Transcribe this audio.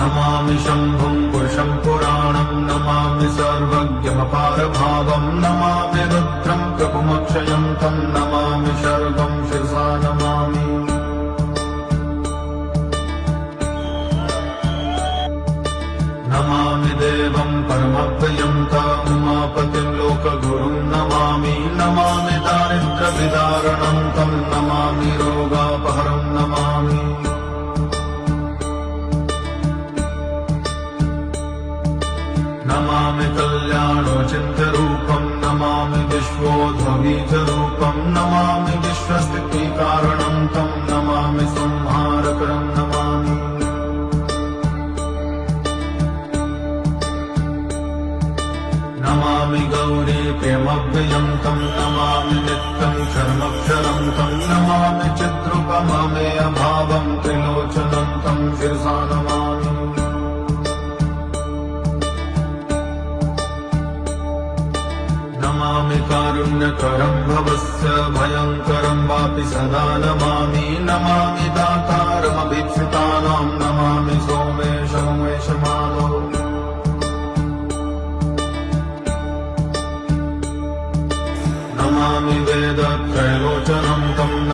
नमामि शम्भुं पुरुषं पुराणं नमामि सर्वज्ञमपारभावं नमामि रुद्रं प्रभुमक्षयं तं नमामि शर्वं शिरसा नमामि नमामि देवं परमव्ययं तं उमापतिं लोकगुरुं नमामि नमामि दारिद्र्यविदारणं तं नमामि रोगापहरं नमामि नमामि कल्याणोचिन्त्यरूपं नमामि विश्वोद्भवीतरूपं नमामि विश्वस्थितिकारणं तं नमामि संहारकरं नमामि नमामि गौरी प्रेमव्ययं तं नमामि नित्यं क्षरमक्षरं तं नमामि चिद्रूपममेयभावं त्रिलोचनं तं शिरसा नमामि नमामि कारुण्यकरं भवस्य भयङ्करं वापि सदा नमामि नमामि दातारमभीप्सितानां नमामि सोमेशमानो नमामि वेदत्रयलोचनं तं